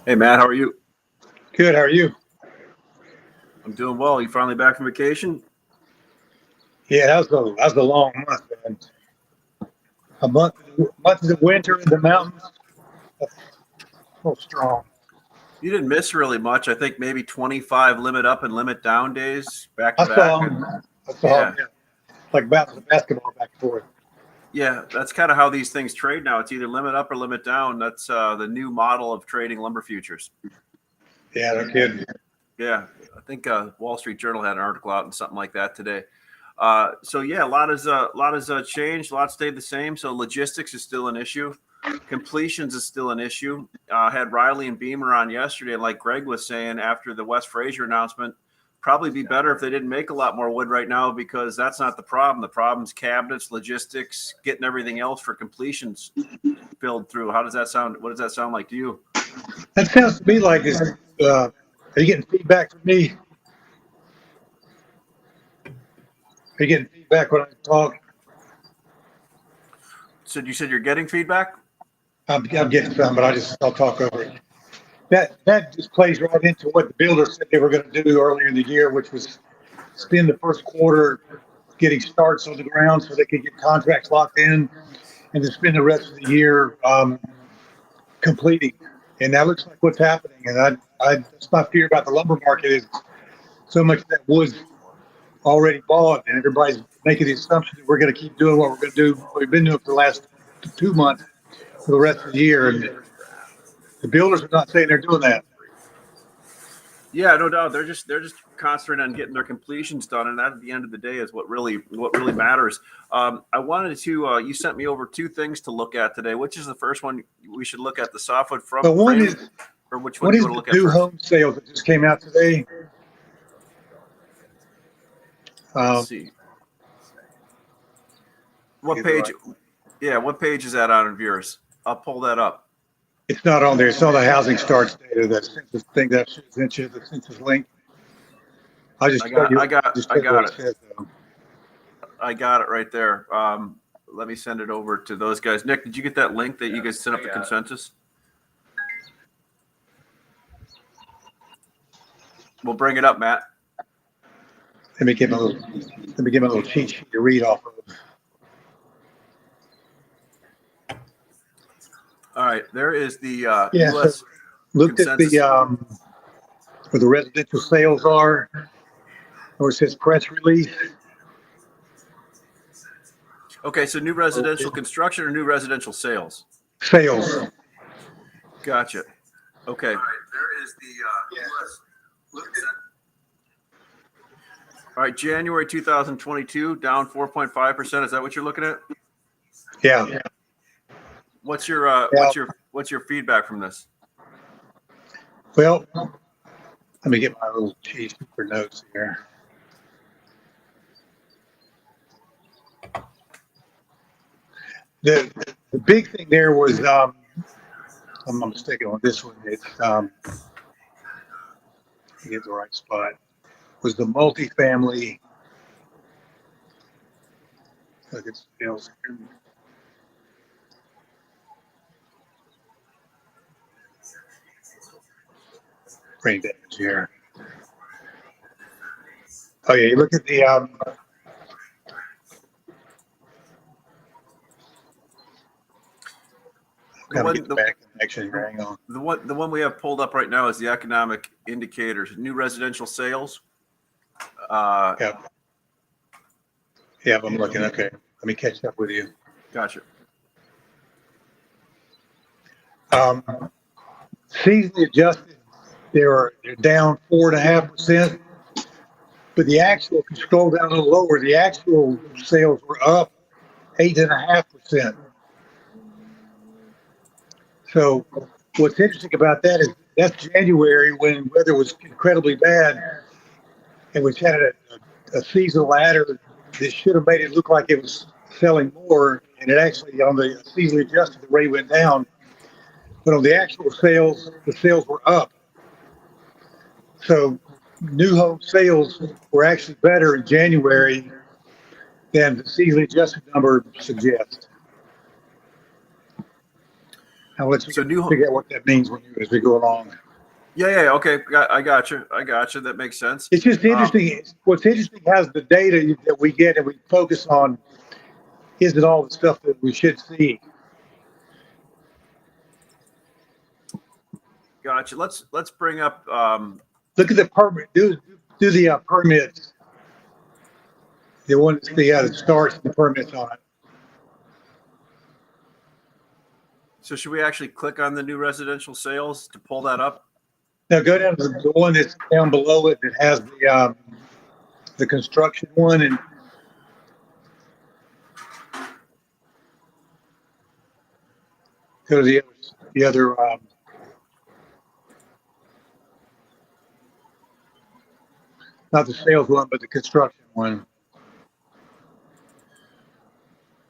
Hey Matt, how are you? Good. How are you? I'm doing well. You finally back from vacation? Yeah, that was a long month, man. A month of the winter in the mountains. That's so strong. You didn't miss really much. I think maybe 25 limit up and limit down days back to I back. saw him. I saw him. Yeah, Yeah, like bouncing basketball back and forth. yeah. That's kind of how these things trade now. It's either limit up or limit down. That's the new model of trading lumber futures. Yeah, no kidding. Yeah, I think Wall Street Journal had an article out and something like that today. So yeah, a lot has changed. A lot stayed the same. So logistics is still an issue. Completions is still an issue. Had Riley and Beamer on yesterday, and like Greg was saying after the West Fraser announcement, probably be better if they didn't make a lot more wood right now because that's not the problem. The problem's cabinets, logistics, getting everything else for completions filled through. How does that sound? What does that sound like to you? That sounds to me like it's. Are you getting feedback from me? Are you getting feedback when I talk? So you said you're getting feedback? I'm getting some, but I'll talk over it. That just plays right into what the builders said they were going to do earlier in the year, which was spend the first quarter getting starts on the ground so they could get contracts locked in, and then spend the rest of the year completing. And that looks like what's happening. And that's my fear about the lumber market is so much of that wood's already bought, and everybody's making the assumption that we're going to keep doing what we're going to do. What we've been doing for the last 2 months for the rest of the year, and the builders are not saying they're doing that. Yeah, no doubt. They're just concentrating on getting their completions done, and that at the end of the day is what really matters. I wanted to. You sent me over two things to look at today. Which is the first one we should look at? The softwood But one frame, is or which one one do you is want to the look at new first? home sales that just came out today. Let's Um, see. I What get it page? right. Yeah, what page is that on of yours? I'll pull that up. It's not on there. It's on the housing starts data. That census thing that sent you the census link. I'll just I tell got, you. I got, Just I tell you what got it it. says. Though. I got it right there. Let me send it over to those guys. Nick, did you get that link that you guys sent up the consensus? We'll bring it up, Matt. Let me give him a little. Let me give him a little cheat sheet to read off of. All right, there is the Yeah. So U.S. looked at the consensus. where the residential sales are, or it says press release. Okay, so new residential construction or new residential sales? Sales. Gotcha. Okay. All right, there is the U.S. All right, January 2022 down 4.5%. Is that what you're looking at? Yeah. What's your Yeah. what's your feedback from this? Well, let me get my little cheat sheet for notes here. The big thing there was I'm not mistaken on this one. It's to get the right spot was the multifamily. Look at sales here. Brain damage here. Oh yeah, you look at the gotta get the back connection here. Hang on. The one we have pulled up right now is the economic indicators. New residential sales. Yeah. Yeah, I'm looking. Okay, let me catch up with you. Gotcha. Seasonally adjusted, they're down 4.5%. But the actual, if you scroll down a little lower, the actual sales were up 8.5%. So what's interesting about that is that's January when weather was incredibly bad, and we had a seasonal adder that should have made it look like it was selling more, and it actually on the seasonally adjusted the rate went down. But on the actual sales, the sales were up. So new home sales were actually better in January than the seasonally adjusted number suggests. I'll let you So new, figure out what that means as we go along. yeah, okay, I got you. That makes sense. It's just interesting. What's interesting has the data that we get and we focus on isn't all the stuff that we should see. Gotcha. Let's bring up. Look at the permit. Do the permits. The one that's the starts and the permits on it. So should we actually click on the new residential sales to pull that up? Now go down to the one that's down below it that has the construction one, and go to the other not the sales one, but the construction one.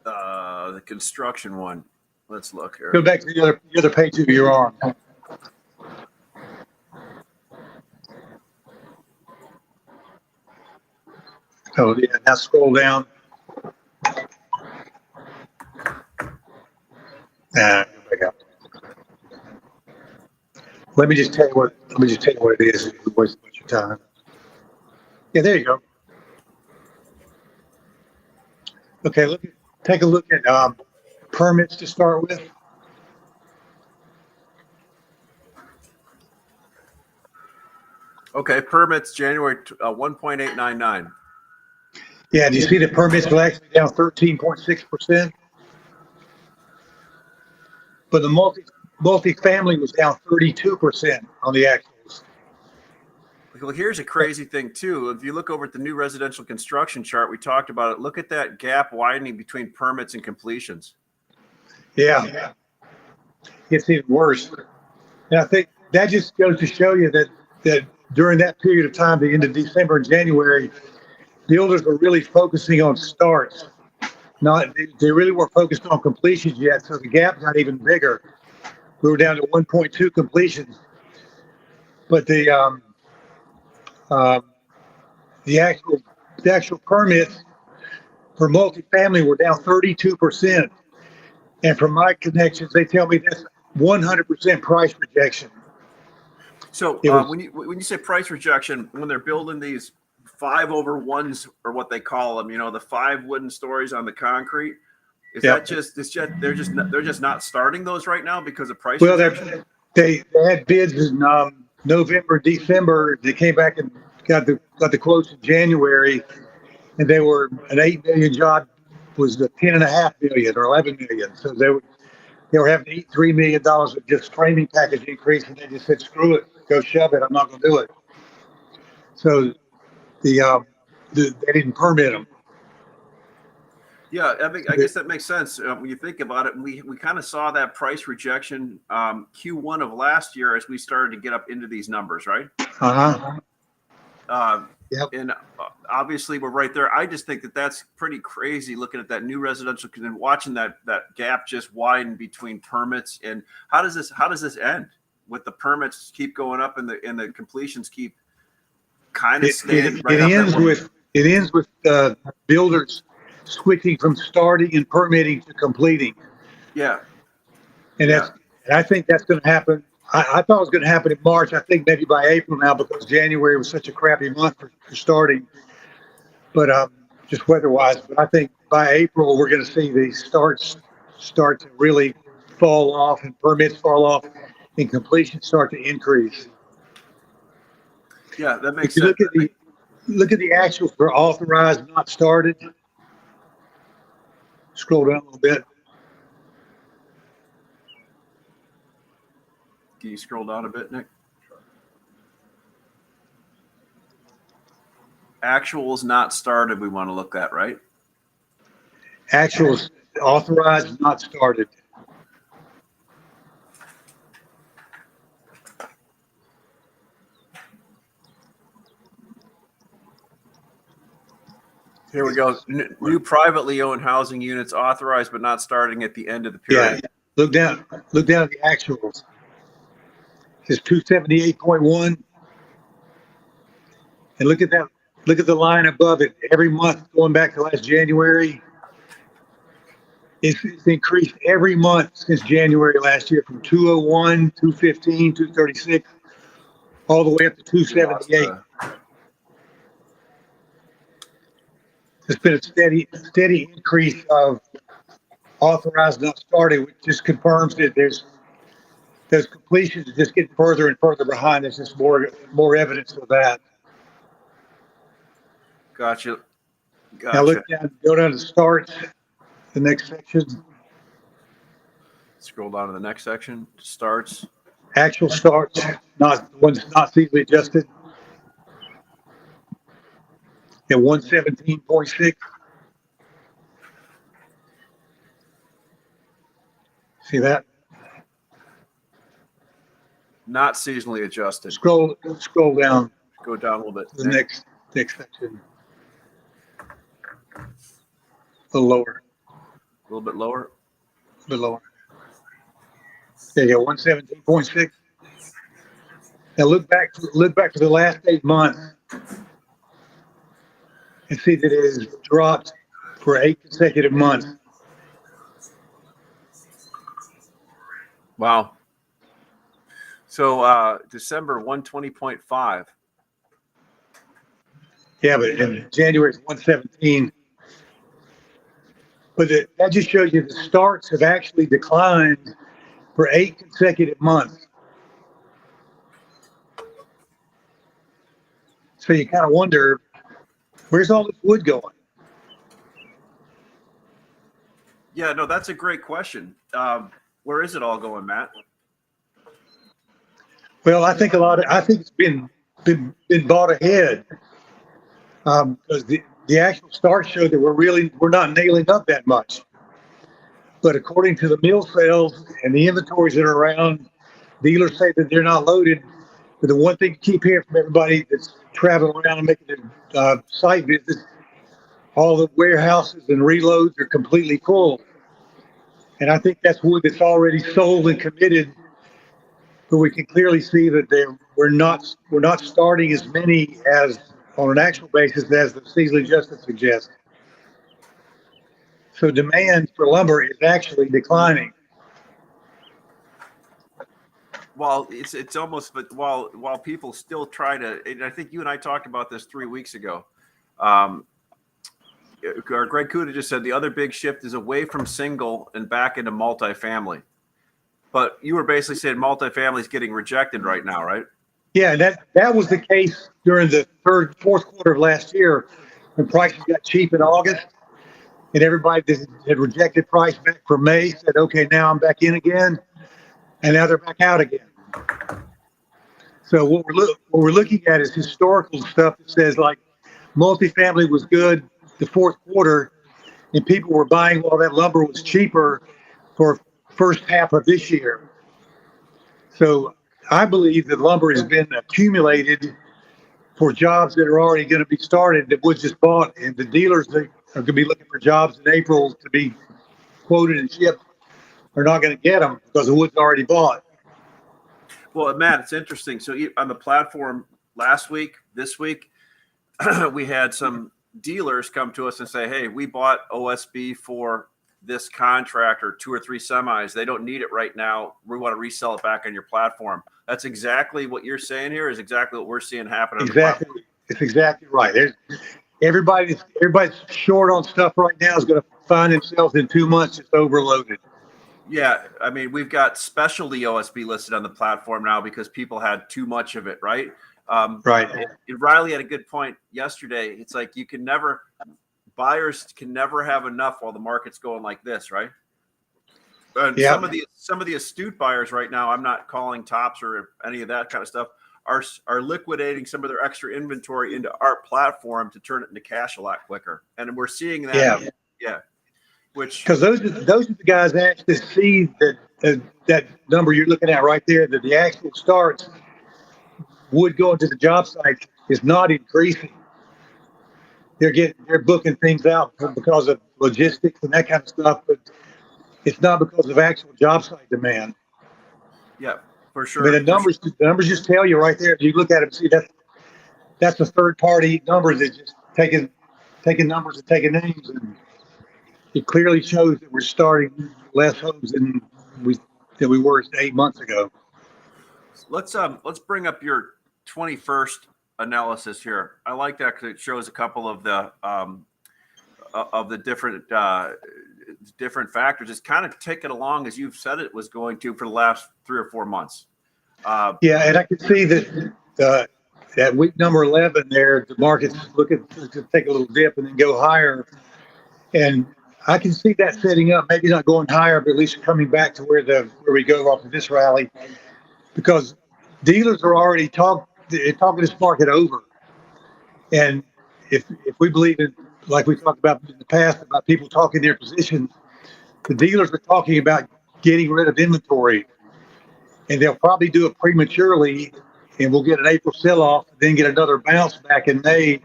The construction one. Let's look here. Go back to the other page that you're on. Oh yeah, now scroll down. Go back up. Let me just tell you what it is. You waste a bunch of time. Yeah, there you go. Okay, take a look at permits to start with. Okay, permits January 1.899. Yeah, do you see the permits are actually down 13.6%? But the multi-family was down 32% on the actuals. Well, here's a crazy thing too. If you look over at the new residential construction chart, we talked about it. Look at that gap widening between permits and completions. Yeah, it's even worse. And I think that just goes to show you that during that period of time, the end of December and January, builders were really focusing on starts. They really weren't focused on completions yet, so the gap got even bigger. We were down to 1.2 completions, but the actual permits for multifamily were down 32%. And from my connections, they tell me that's 100% price rejection. So when you say price rejection, when they're building these 5/1s or what they call them, the 5 wooden stories on the concrete, is that they're just not starting those right now because of price rejection? They had bids in November, December. They came back and got the quotes in January, and they were an 8 million job was the 10.5 million or 11 million. So they were having to eat $3 million of just framing package increase, and they just said, "Screw it, go shove it. I'm not going to do it." So they didn't permit them. Yeah, I guess that makes sense when you think about it. We kind of saw that price rejection Q1 of last year as we started to get up into these numbers, right? Yep. And obviously we're right there. I just think that's pretty crazy looking at that new residential and watching that gap just widen between permits. And how does this end with the permits keep going up and the completions keep kind of staying right up? It ends with builders switching from starting and permitting to completing. Yeah. And I think that's going to happen. I thought it was going to happen in March. I think maybe by April now, because January was such a crappy month for starting. But just weather-wise. But I think by April we're going to see these starts start to really fall off, and permits fall off, and completions start to increase. Yeah, that makes sense. Look at the actuals for authorized, not started. Scroll down a little bit. Can you scroll down a bit, Nick? Actuals not started, we want to look at, right? Actuals authorized, not started. Here we go. New privately owned housing units authorized but not starting at the end of the period. Yeah. Look down at the actuals. It's 278.1. And look at that. Look at the line above it. Every month going back to last January, It's increased every month since January last year from 201, 215, 236, all the way up to We lost 278. It's been a steady increase of authorized not started, which just confirms that those completions just get further and further behind. There's just more evidence of that. Gotcha. Now look down, go down to starts, the next section. Scroll down to the next section. Starts. Actual starts, not the ones not seasonally adjusted. At 117.6. See that? Not seasonally adjusted. Scroll down. Go down a little bit. To the next section. A little lower. A little bit lower. A bit lower. There you go, 117.6. Now look back to the last 8 months and see that it has dropped for 8 consecutive months. Wow. So December 120.5. Yeah, but in January it's 117. But that just shows you the starts have actually declined for 8 consecutive months. So you kind of wonder, where's all this wood going? Yeah, no, that's a great question. Where is it all going, Matt? Well, I think it's been bought ahead because the actual start showed that we're not nailing up that much. But according to the mill sales and the inventories that are around, dealers say that they're not loaded. But the one thing to keep hearing from everybody that's traveling around and making their site visits, all the warehouses and reloads are completely full. And I think that's wood that's already sold and committed. But we can clearly see that we're not starting as many as on an actual basis as the seasonally adjusted suggests. So demand for lumber is actually declining. Well, it's almost, but while people still try to, and I think you and I talked about this 3 weeks ago. Greg Kuda just said the other big shift is away from single and back into multifamily. But you were basically saying multifamily is getting rejected right now, right? Yeah, that was the case during the fourth quarter of last year when prices got cheap in August, and everybody that had rejected price back from May said, "Okay, now I'm back in again," and now they're back out again. So what we're looking at is historical stuff that says like multifamily was good the fourth quarter, and people were buying while that lumber was cheaper for first half of this year. So I believe that lumber has been accumulated for jobs that are already going to be started that was just bought, and the dealers that are going to be looking for jobs in April to be quoted and shipped are not going to get them because the wood's already bought. Well, Matt, it's interesting. So on the platform last week, this week, we had some dealers come to us and say, "Hey, we bought OSB for this contract or 2 or 3 semis. They don't need it right now. We want to resell it back on your platform." That's exactly what you're saying here is exactly what we're seeing happen. Exactly. It's exactly right. Everybody's short on stuff right now is going to find themselves in 2 months just overloaded. Yeah. I mean, we've got specialty OSB listed on the platform now because people had too much of it, right? Right. And Riley had a good point yesterday. It's like buyers can never have enough while the market's going like this, right? And yeah. some of the astute buyers right now, I'm not calling tops or any of that kind of stuff, are liquidating some of their extra inventory into our platform to turn it into cash a lot quicker. And we're seeing that. Yeah. Because those are the guys that actually see that number you're looking at right there, that the actual starts wood going to the job site is not increasing. They're booking things out because of logistics and that kind of stuff, but it's not because of actual job site demand. Yeah, for sure. I mean, the numbers just tell you right there. If you look at it, see that's a third party number that's just taking numbers and taking names, and it clearly shows that we're starting less homes we than we were 8 months ago. Let's bring up your 21st analysis here. I like that because it shows a couple of the different factors. It's kind of taken along as you've said it was going to for the last 3 or 4 months. Yeah, and I can see that at week number 11 there, the market's looking to take a little dip and then go higher. And I can see that setting up, maybe not going higher, but at least coming back to where we go off of this rally, because dealers are already talking this market over. And if we believe in, like we talked about in the past, about people talking their positions, the dealers are talking about getting rid of inventory, and they'll probably do it prematurely, and we'll get an April sell-off, then get another bounce back in May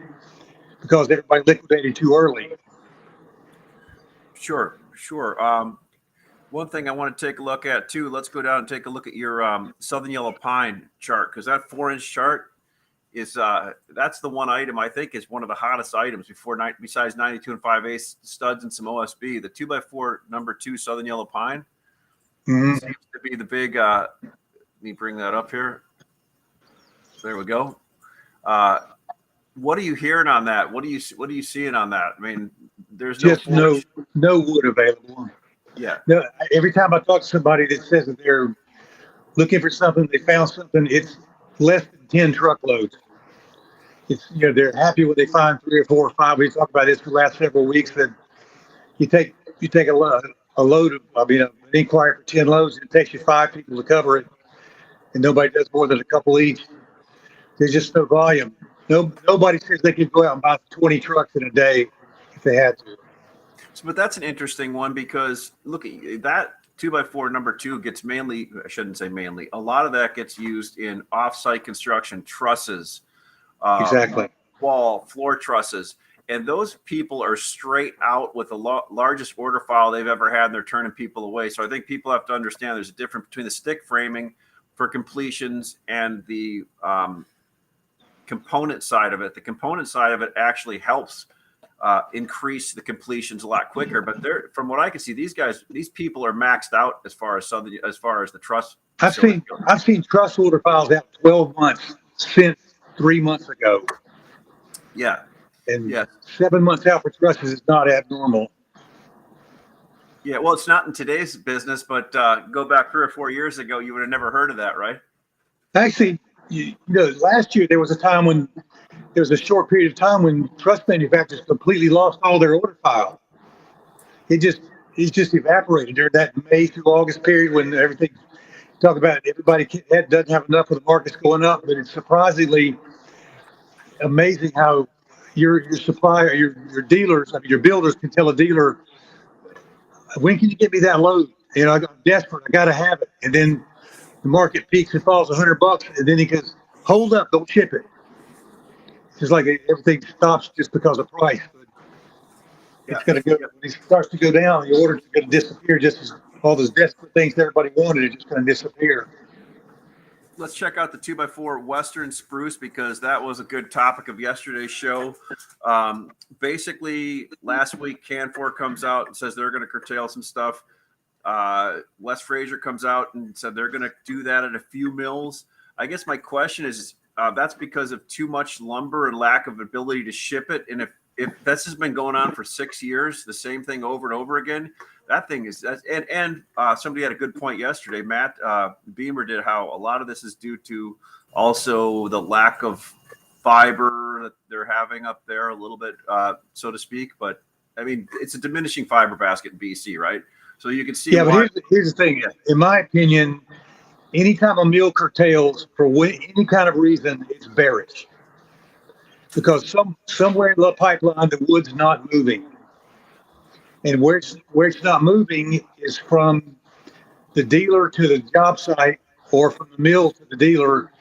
because everybody liquidated too early. Sure. One thing I want to take a look at too. Let's go down and take a look at your Southern Yellow Pine chart, because that 4-inch chart is that's the one item I think is one of the hottest items besides 92 and 5/8 studs and some OSB. The 2x4 number 2 Southern Yellow Pine seems to be the big. Let me bring that up here. There we go. What are you hearing on that? What are you seeing on that? I mean, there's just no wood available. Yeah. No, every time I talk to somebody that says that they're looking for something, they found something, it's less than 10 truckloads. It's, they're happy when they find 3 or 4 or 5. We talked about this for the last several weeks, that you take a load of, an inquiry for 10 loads, and it takes you 5 people to cover it, and nobody does more than a couple each. There's just no volume. Nobody says they could go out and buy 20 trucks in a day if they had to. But that's an interesting one, because look, that 2x4 number 2 gets mainly, I shouldn't say mainly, a lot of that gets used in off-site construction, trusses, exactly, wall, floor trusses. And those people are straight out with the largest order file they've ever had, and they're turning people away. So I think people have to understand there's a difference between the stick framing for completions and the component side of it. The component side of it actually helps increase the completions a lot quicker. But from what I can see, these people are maxed out as far as the truss. I've seen truss order files out 12 months since 3 months ago. Yeah. And 7 months out for trusses is not abnormal. Yeah, well, it's not in today's business, but go back 3 or 4 years ago, you would have never heard of that, right? Actually, last year there was a short period of time when truss manufacturers completely lost all their order file. It just evaporated during that May through August period when everybody doesn't have enough of the markets going up. But it's surprisingly amazing how your supplier, your dealers, your builders can tell a dealer, when can you get me that load? I'm desperate. I got to have it. And then the market peaks and falls $100, and then he goes, hold up, don't ship it. Just like everything stops just because of price. But it's going to go, when it starts to go down, the orders are going to disappear, just as all those desperate things that everybody wanted are just going to disappear. Let's check out the 2x4 Western Spruce, because that was a good topic of yesterday's show. Basically, last week, Canfor comes out and says they're going to curtail some stuff. West Fraser comes out and said they're going to do that at a few mills. I guess my question is, that's because of too much lumber and lack of ability to ship it. And if this has been going on for 6 years, the same thing over and over again, that thing is, and somebody had a good point yesterday. Matt Beamer did, how a lot of this is due to also the lack of fiber that they're having up there a little bit, so to speak. But I mean, it's a diminishing fiber basket in BC, right? So you can see. Yeah, but here's the thing. Yeah. In my opinion, anytime a mill curtails for any kind of reason, it's bearish. Because somewhere in the pipeline, the wood's not moving. And where it's not moving is from the dealer to the job site, or from the mill to the dealer.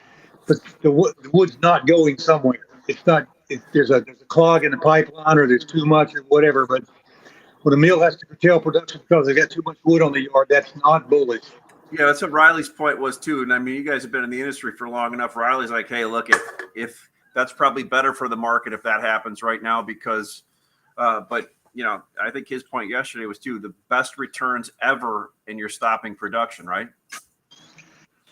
But the wood's not going somewhere. It's not. There's a clog in the pipeline, or there's too much, or whatever. But when a mill has to curtail production because they've got too much wood on the yard, that's not bullish. Yeah, that's what Riley's point was too. And I mean, you guys have been in the industry for long enough. Riley's like, hey, look, if that's probably better for the market if that happens right now, because but I think his point yesterday was too, the best returns ever in your stopping production, right?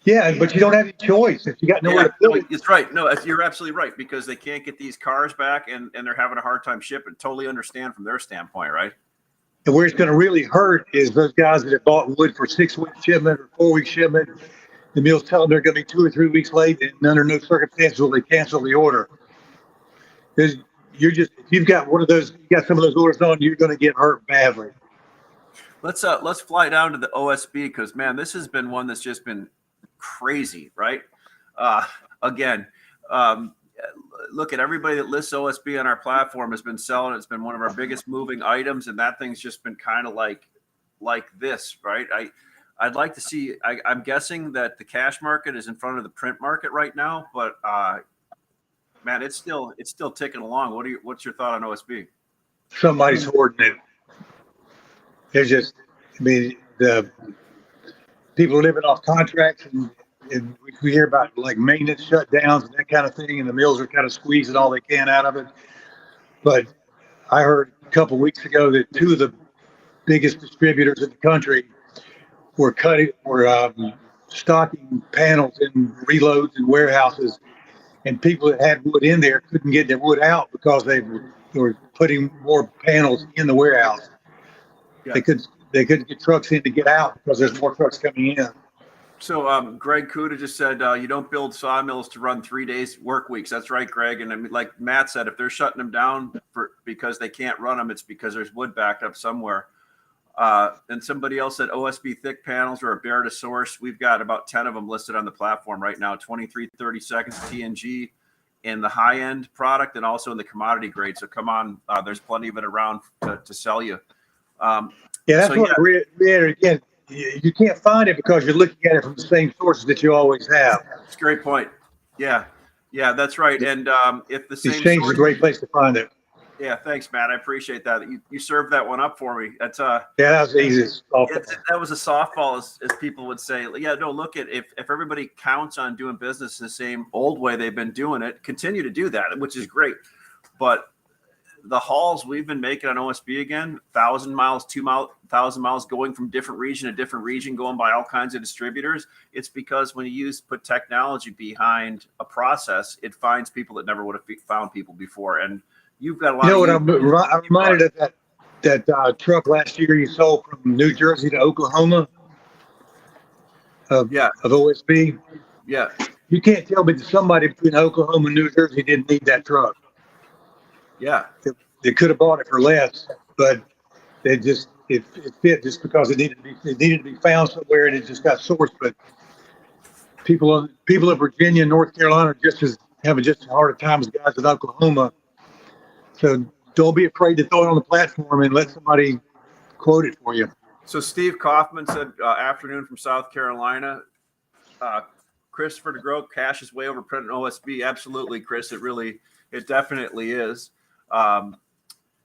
Yeah, but you don't have any choice if you got nowhere to put it. It's right. No, you're absolutely right, because they can't get these cars back, and they're having a hard time shipping. Totally understand from their standpoint, right? And where it's going to really hurt is those guys that have bought wood for 6-week shipment or 4-week shipment. The mills tell them they're going to be 2 or 3 weeks late, and under no circumstances will they cancel the order. Because if you've got one of those, you got some of those orders on, you're going to get hurt badly. Let's fly down to the OSB, because man, this has been one that's just been crazy, right? Again, look at everybody that lists OSB on our platform has been selling. It's been one of our biggest moving items, and that thing's just been kind of like this, right? I'd like to see. I'm guessing that the cash market is in front of the print market right now, but man, it's still ticking along. What's your thought on OSB? Somebody's hoarding it. There's just, the people living off contracts, and we hear about like maintenance shutdowns and that kind of thing, and the mills are kind of squeezing all they can out of it. But I heard a couple of weeks ago that 2 of the biggest distributors in the country were stocking panels in reloads and warehouses, and people that had wood in there couldn't get their wood out because they were putting more panels in the warehouse. Yeah. They couldn't get trucks in to get out because there's more trucks coming in. So Greg Kuda just said, you don't build sawmills to run 3 days work weeks. That's right, Greg. And I mean, like Matt said, if they're shutting them down because they can't run them, it's because there's wood backed up somewhere. And somebody else said OSB thick panels are a bear to source. We've got about 10 of them listed on the platform right now, 23, 30 seconds TNG in the high end product, and also in the commodity grade. So come on, there's plenty of it around to sell you. Again, you can't find it because you're looking at it from the same sources that you always have. That's a great point. Yeah, that's right. And if the same exchange is a great place to find it. Yeah, thanks, Matt. I appreciate that. You served that one up for me. That's that was the easiest. That was a softball, as people would say. Yeah, no, look at if everybody counts on doing business the same old way they've been doing it, continue to do that, which is great. But the hauls we've been making on OSB again, 1,000 miles, 2,000 miles, going from different region to different region, going by all kinds of distributors. It's because when you put technology behind a process, it finds people that never would have found people before. And you've got a lot. You know what? I'm reminded of that truck last year you sold from New Jersey to Oklahoma. Of OSB. Yeah. You can't tell me that somebody between Oklahoma and New Jersey didn't need that truck. Yeah. They could have bought it for less, but it fit just because it needed to be found somewhere, and it just got sourced. But people of Virginia and North Carolina are having just as hard a time as guys in Oklahoma. So don't be afraid to throw it on the platform and let somebody quote it for you. So Steve Kaufman said, afternoon from South Carolina. Christopher DeGroat, cash is way over printing OSB. Absolutely, Chris. It definitely is.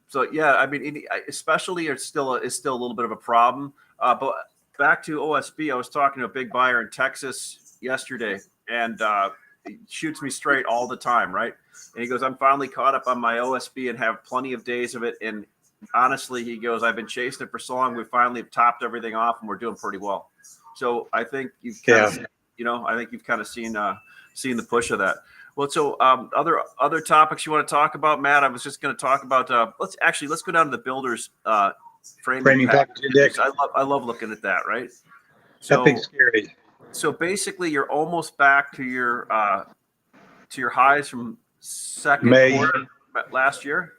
So yeah, I mean, especially it's still a little bit of a problem. But back to OSB, I was talking to a big buyer in Texas yesterday, and he shoots me straight all the time, right? And he goes, I'm finally caught up on my OSB and have plenty of days of it. And honestly, he goes, I've been chasing it for so long. We finally have topped everything off, and we're doing pretty well. So I think you've kind of seen the push of that. Well, so other topics you want to talk about, Matt? I was just going to talk about. Let's go down to the builders framing package index. I love looking at that. Right. So, that thing's scary. So basically, you're almost back to your highs from second quarter last year.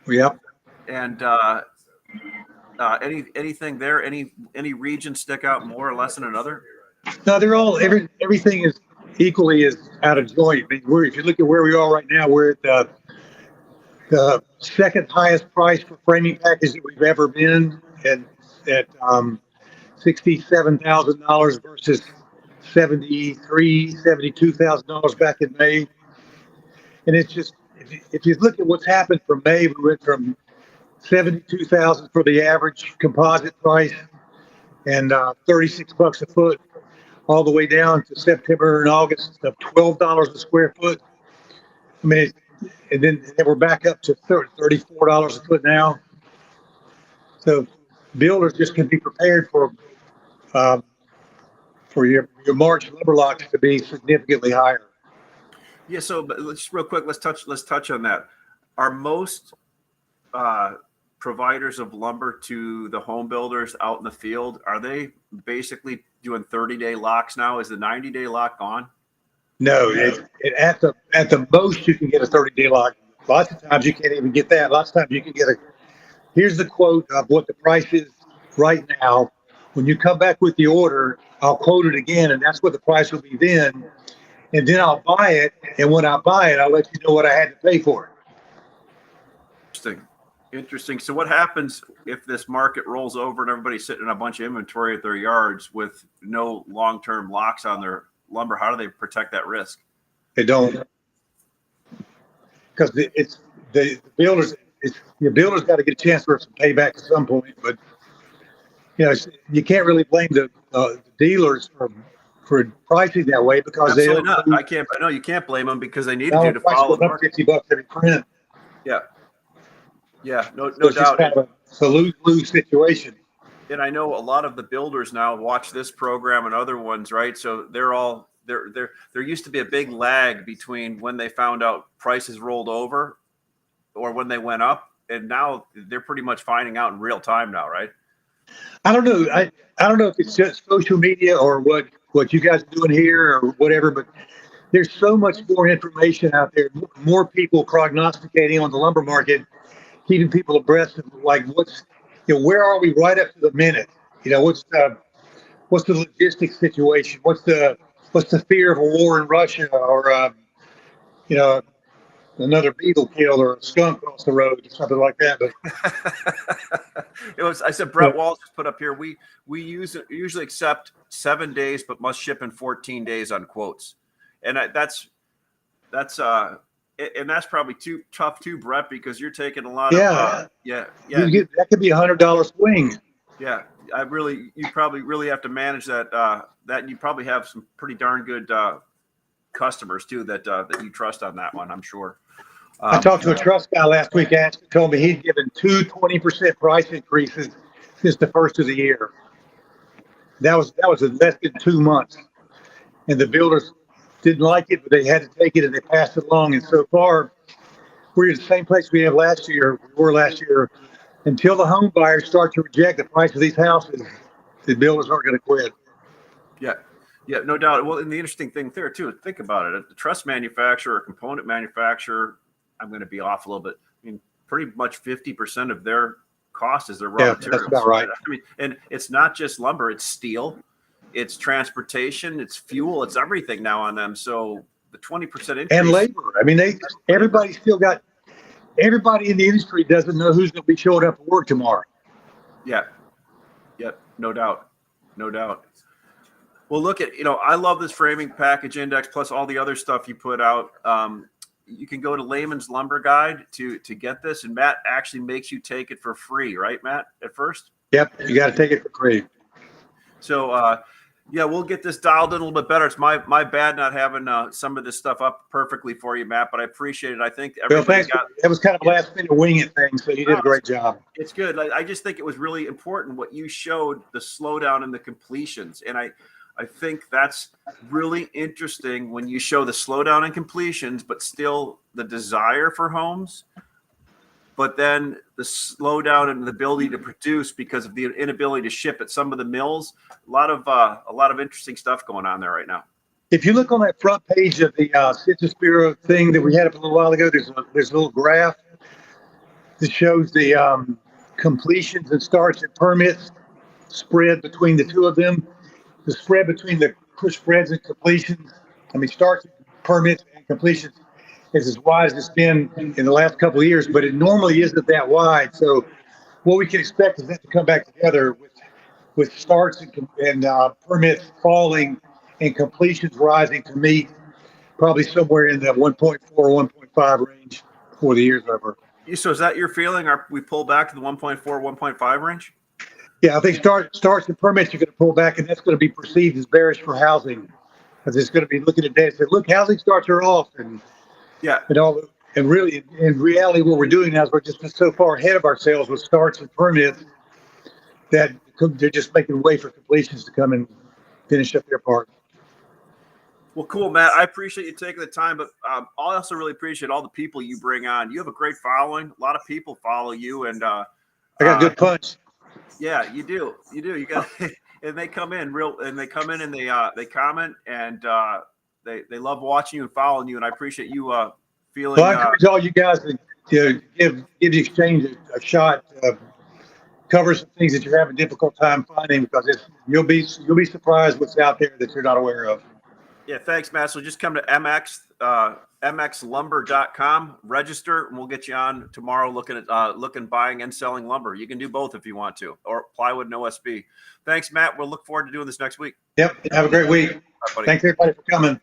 Yep. And anything there? Any region stick out more or less than another? No, they're all everything is equally as out of joint. I mean, if you look at where we are right now, we're at the second highest price for framing package that we've ever been at $67,000 versus $72,000 back in May. And it's just, if you look at what's happened from May, we went from $72,000 for the average composite price and $36 a foot, all the way down to September and August of $12 a square foot. I mean, and then we're back up to $34 a foot now. So builders just can be prepared um, for your March lumber lots to be significantly higher. Yeah. So, but let's real quick. Let's touch on that. Are most uh, providers of lumber to the home builders out in the field, are they basically doing 30-day locks now? Is the 90-day lock gone? No, at the most you can get a 30-day lock. Lots of times you can't even get that. Lots of times you can get here's the quote of what the price is right now. When you come back with the order, I'll quote it again, and that's what the price will be then. And then I'll buy it. And when I buy it, I'll let you know what I had to pay for it. Interesting. Interesting. So what happens if this market rolls over and everybody's sitting in a bunch of inventory at their yards with no long-term locks on their lumber? How do they protect that risk? They don't, because it's the builders. The builders got to get a chance for some payback at some point. But you can't really blame the dealers for pricing that way because Absolutely they not. don't. I can't. No, you can't blame them because they needed you to Price follow goes the up market. $50 every print. Yeah. Yeah. No So it's just doubt. kind of a lose-lose situation. And I know a lot of the builders now watch this program and other ones, right? So they're all there used to be a big lag between when they found out prices rolled over or when they went up, and now they're pretty much finding out in real time now, right? I don't know. I don't know if it's just social media or what you guys are doing here or whatever, but there's so much more information out there, more people prognosticating on the lumber market, keeping people abreast of like where are we right up to the minute? What's the logistics situation? What's the fear of a war in Russia or you know another beetle killed or a skunk across the road or something like that? But I said Brett Walsh just put up here. We usually accept 7 days, but must ship in 14 days on quotes, and that's and that's probably too tough too, Brett, because you're taking a lot of that could be $100 swing. Yeah, you probably really have to manage that. That you probably have some pretty darn good customers too that you trust on that one, I'm sure. I talked to a trust guy last week. Told me he'd given 20% price increases since the first of the year. That was in less than 2 months, and the builders didn't like it, but they had to take it and they passed it along. And so far, we're in the same place we were last year. Until the home buyers start to reject the price of these houses, the builders aren't going to quit. Yeah, no doubt. Well, and the interesting thing there too, think about it. The truss manufacturer, component manufacturer, I'm going to be off a little bit. I mean, pretty much 50% of their cost is their raw materials. That's about right. I mean, and it's not just lumber; it's steel, it's transportation, it's fuel, it's everything now on them. So the 20% increase and labor. I mean, everybody in the industry doesn't know who's going to be showing up at work tomorrow. Yeah, no doubt. Well, look at, I love this framing package index plus all the other stuff you put out. You can go to Layman's Lumber Guide to get this, and Matt actually makes you take it for free, right, Matt, at first? Yep, you got to take it for free. So, we'll get this dialed in a little bit better. It's my bad not having some of this stuff up perfectly for you, Matt, but I appreciate it. I think everybody that was kind of a last minute wing it thing, so you did a great job. It's good. I just think it was really important what you showed, the slowdown in the completions, and I think that's really interesting when you show the slowdown in completions, but still the desire for homes, but then the slowdown in the ability to produce because of the inability to ship at some of the mills. A lot of interesting stuff going on there right now. If you look on that front page of the Census Bureau thing that we had up a little while ago, there's a little graph that shows the completions and starts and permits spread between the two of them. The spread between the spreads and completions, starts, permits, and completions is as wide as it's been in the last couple of years, but it normally isn't that wide. So what we can expect is that to come back together with starts and permits falling and completions rising to meet probably somewhere in the 1.4, 1.5 range before the year's over. So is that your feeling? Are we pull back to the 1.4, 1.5 range? Yeah, I think starts and permits are going to pull back, and that's going to be perceived as bearish for housing, because it's going to be looking at data and say, look, housing starts are off, and really, in reality, what we're doing now is we're just so far ahead of ourselves with starts and permits that they're just making way for completions to come and finish up their part. Well, cool, Matt. I appreciate you taking the time, but I also really appreciate all the people you bring on. You have a great following. A lot of people follow you, and I got good punch. yeah, you do. You do. You got, and they come in and they come in and they comment, and they love watching you and following you. And I appreciate you feeling. Well, I encourage all you guys to give the exchange a shot. Cover some things that you're having a difficult time finding, because you'll be surprised what's out there that you're not aware of. Yeah, thanks, Matt. So just come to mxlumber.com, register, and we'll get you on tomorrow looking at buying and selling lumber. You can do both if you want to, or plywood and OSB. Thanks, Matt. We'll look forward to doing this next week. Yep. Have a great week. Bye, buddy. Thanks everybody for coming.